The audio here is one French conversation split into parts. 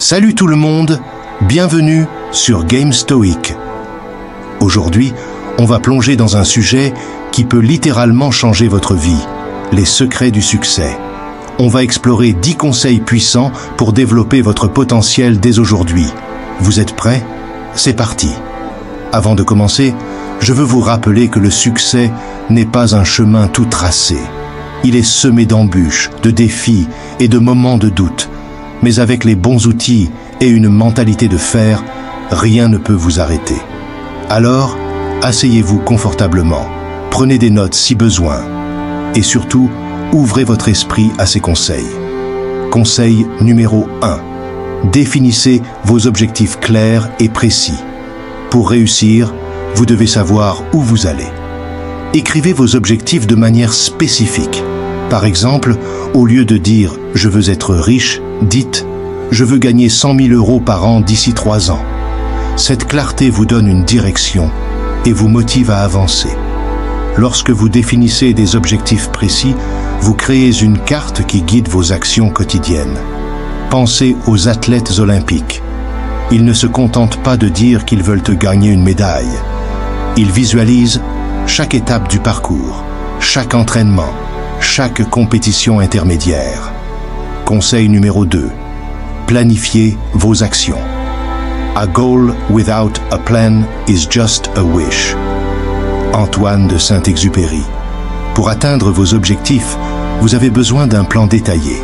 Salut tout le monde, bienvenue sur Game Stoic. Aujourd'hui, on va plonger dans un sujet qui peut littéralement changer votre vie, les secrets du succès. On va explorer 10 conseils puissants pour développer votre potentiel dès aujourd'hui. Vous êtes prêts? C'est parti. Avant de commencer, je veux vous rappeler que le succès n'est pas un chemin tout tracé. Il est semé d'embûches, de défis et de moments de doute. Mais avec les bons outils et une mentalité de fer, rien ne peut vous arrêter. Alors, asseyez-vous confortablement, prenez des notes si besoin. Et surtout, ouvrez votre esprit à ces conseils. Conseil numéro 1. Définissez vos objectifs clairs et précis. Pour réussir, vous devez savoir où vous allez. Écrivez vos objectifs de manière spécifique. Par exemple, au lieu de dire « je veux être riche », dites « je veux gagner 100 000 € par an d'ici 3 ans ». Cette clarté vous donne une direction et vous motive à avancer. Lorsque vous définissez des objectifs précis, vous créez une carte qui guide vos actions quotidiennes. Pensez aux athlètes olympiques. Ils ne se contentent pas de dire qu'ils veulent gagner une médaille. Ils visualisent chaque étape du parcours, chaque entraînement, chaque compétition intermédiaire. Conseil numéro 2. Planifiez vos actions. A goal without a plan is just a wish. Antoine de Saint-Exupéry. Pour atteindre vos objectifs, vous avez besoin d'un plan détaillé.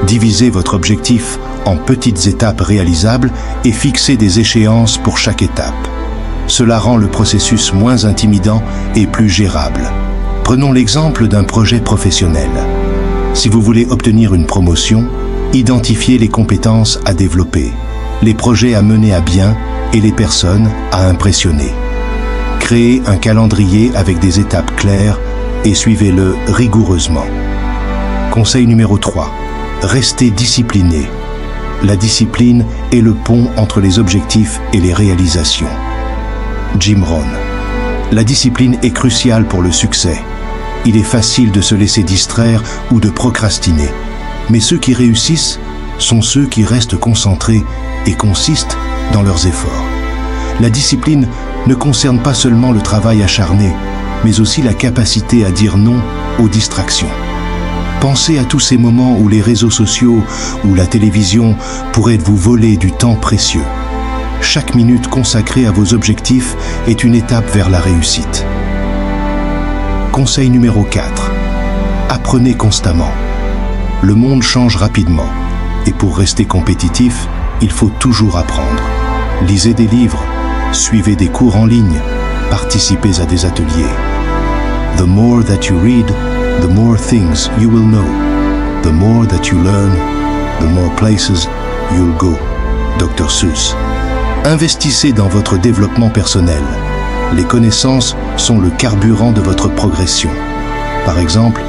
Divisez votre objectif en petites étapes réalisables et fixez des échéances pour chaque étape. Cela rend le processus moins intimidant et plus gérable. Prenons l'exemple d'un projet professionnel. Si vous voulez obtenir une promotion, identifiez les compétences à développer, les projets à mener à bien et les personnes à impressionner. Créez un calendrier avec des étapes claires et suivez-le rigoureusement. Conseil numéro 3. Restez discipliné. La discipline est le pont entre les objectifs et les réalisations. Jim Rohn. La discipline est cruciale pour le succès. Il est facile de se laisser distraire ou de procrastiner. Mais ceux qui réussissent sont ceux qui restent concentrés et consistent dans leurs efforts. La discipline ne concerne pas seulement le travail acharné, mais aussi la capacité à dire non aux distractions. Pensez à tous ces moments où les réseaux sociaux ou la télévision pourraient vous voler du temps précieux. Chaque minute consacrée à vos objectifs est une étape vers la réussite. Conseil numéro 4. Apprenez constamment. Le monde change rapidement et pour rester compétitif, il faut toujours apprendre. Lisez des livres, suivez des cours en ligne, participez à des ateliers. The more that you read, the more things you will know. The more that you learn, the more places you'll go. Dr. Seuss. Investissez dans votre développement personnel. Les connaissances sont le carburant de votre progression. Par exemple,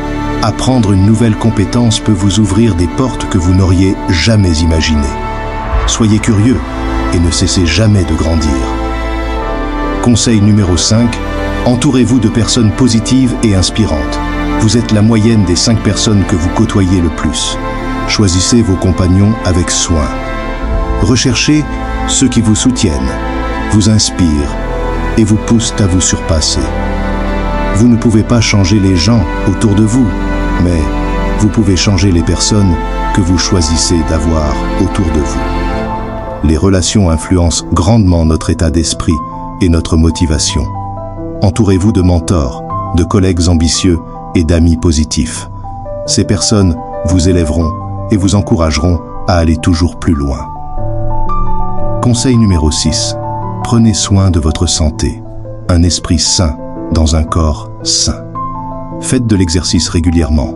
apprendre une nouvelle compétence peut vous ouvrir des portes que vous n'auriez jamais imaginées. Soyez curieux et ne cessez jamais de grandir. Conseil numéro 5. Entourez-vous de personnes positives et inspirantes. Vous êtes la moyenne des 5 personnes que vous côtoyez le plus. Choisissez vos compagnons avec soin. Recherchez ceux qui vous soutiennent, vous inspirent et vous poussent à vous surpasser. Vous ne pouvez pas changer les gens autour de vous, mais vous pouvez changer les personnes que vous choisissez d'avoir autour de vous. Les relations influencent grandement notre état d'esprit et notre motivation. Entourez-vous de mentors, de collègues ambitieux et d'amis positifs. Ces personnes vous élèveront et vous encourageront à aller toujours plus loin. Conseil numéro 6. Prenez soin de votre santé. Un esprit sain dans un corps sain. Faites de l'exercice régulièrement,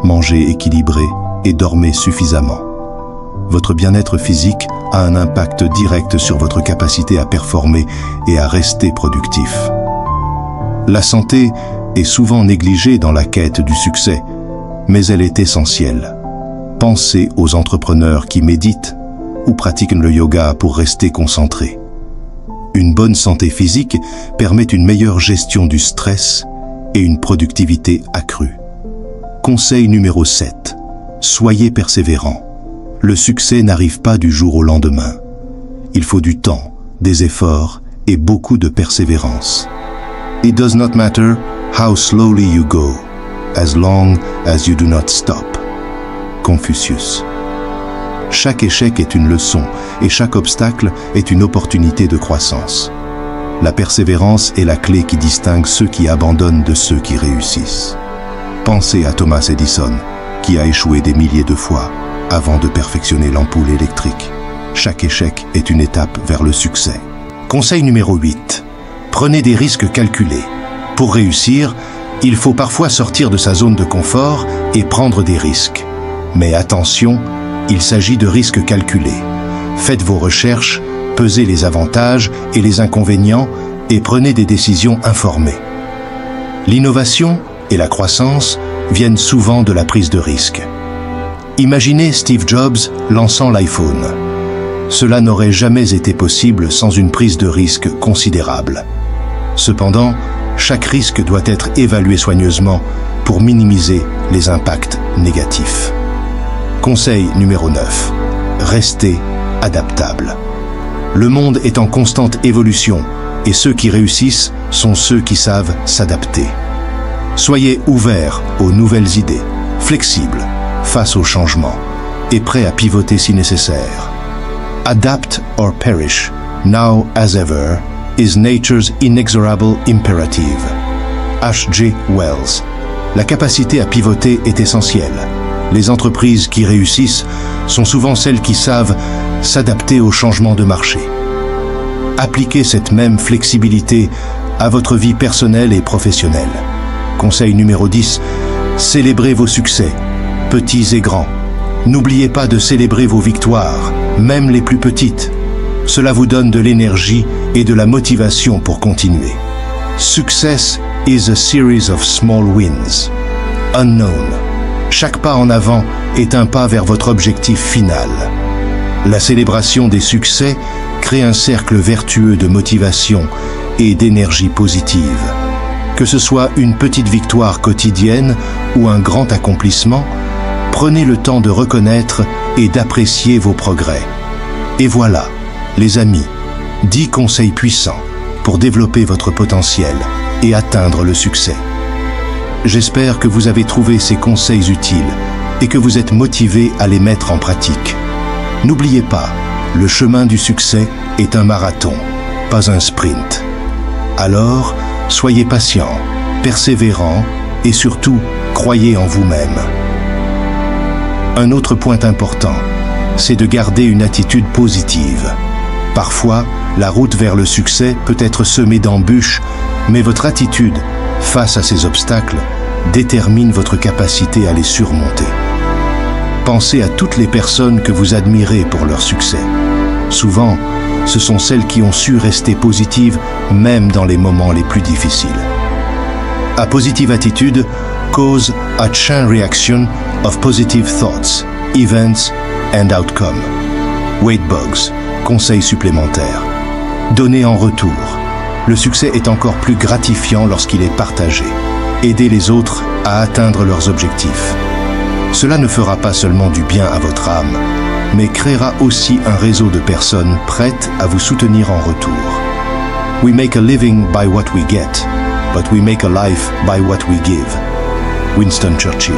mangez équilibré et dormez suffisamment. Votre bien-être physique a un impact direct sur votre capacité à performer et à rester productif. La santé est souvent négligée dans la quête du succès, mais elle est essentielle. Pensez aux entrepreneurs qui méditent ou pratiquent le yoga pour rester concentrés. Une bonne santé physique permet une meilleure gestion du stress et une productivité accrue. Conseil numéro 7. Soyez persévérant. le succès n'arrive pas du jour au lendemain. Il faut du temps, des efforts et beaucoup de persévérance. It does not matter how slowly you go, as long as you do not stop. Confucius. Chaque échec est une leçon et chaque obstacle est une opportunité de croissance. La persévérance est la clé qui distingue ceux qui abandonnent de ceux qui réussissent. Pensez à Thomas Edison, qui a échoué des milliers de fois avant de perfectionner l'ampoule électrique. Chaque échec est une étape vers le succès. Conseil numéro 8. Prenez des risques calculés. Pour réussir, il faut parfois sortir de sa zone de confort et prendre des risques. Mais attention, il s'agit de risques calculés. Faites vos recherches, pesez les avantages et les inconvénients et prenez des décisions informées. L'innovation et la croissance viennent souvent de la prise de risque. Imaginez Steve Jobs lançant l'iPhone. Cela n'aurait jamais été possible sans une prise de risque considérable. Cependant, chaque risque doit être évalué soigneusement pour minimiser les impacts négatifs. Conseil numéro 9. Restez adaptable. Le monde est en constante évolution et ceux qui réussissent sont ceux qui savent s'adapter. Soyez ouverts aux nouvelles idées, flexibles face aux changements et prêts à pivoter si nécessaire. Adapt or perish, now as ever, is nature's inexorable imperative. H.G. Wells. La capacité à pivoter est essentielle. Les entreprises qui réussissent sont souvent celles qui savent s'adapter aux changements de marché. Appliquez cette même flexibilité à votre vie personnelle et professionnelle. Conseil numéro 10. Célébrez vos succès, petits et grands. N'oubliez pas de célébrer vos victoires, même les plus petites. Cela vous donne de l'énergie et de la motivation pour continuer. Success is a series of small wins. Unknown. Chaque pas en avant est un pas vers votre objectif final. La célébration des succès crée un cercle vertueux de motivation et d'énergie positive. Que ce soit une petite victoire quotidienne ou un grand accomplissement, prenez le temps de reconnaître et d'apprécier vos progrès. Et voilà, les amis, 10 conseils puissants pour développer votre potentiel et atteindre le succès. J'espère que vous avez trouvé ces conseils utiles et que vous êtes motivés à les mettre en pratique. N'oubliez pas, le chemin du succès est un marathon, pas un sprint. Alors, soyez patient, persévérant et surtout, croyez en vous-même. Un autre point important, c'est de garder une attitude positive. Parfois, la route vers le succès peut être semée d'embûches, mais votre attitude face à ces obstacles détermine votre capacité à les surmonter. Pensez à toutes les personnes que vous admirez pour leur succès. Souvent, ce sont celles qui ont su rester positives même dans les moments les plus difficiles. A positive attitude cause a chain reaction of positive thoughts, events and outcomes. Wade Boggs, conseil supplémentaire. Donnez en retour. Le succès est encore plus gratifiant lorsqu'il est partagé. Aidez les autres à atteindre leurs objectifs. Cela ne fera pas seulement du bien à votre âme, mais créera aussi un réseau de personnes prêtes à vous soutenir en retour. We make a living by what we get, but we make a life by what we give. Winston Churchill.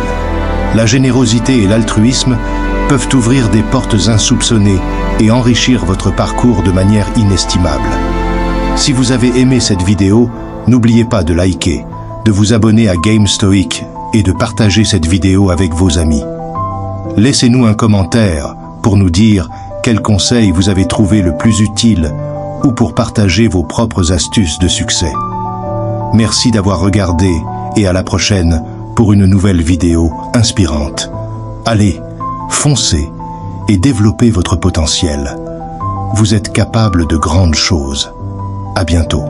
La générosité et l'altruisme peuvent ouvrir des portes insoupçonnées et enrichir votre parcours de manière inestimable. Si vous avez aimé cette vidéo, n'oubliez pas de liker, de vous abonner à Game Stoic et de partager cette vidéo avec vos amis. Laissez-nous un commentaire pour nous dire quel conseil vous avez trouvé le plus utile ou pour partager vos propres astuces de succès. Merci d'avoir regardé et à la prochaine pour une nouvelle vidéo inspirante. Allez, foncez et développez votre potentiel. Vous êtes capable de grandes choses. À bientôt.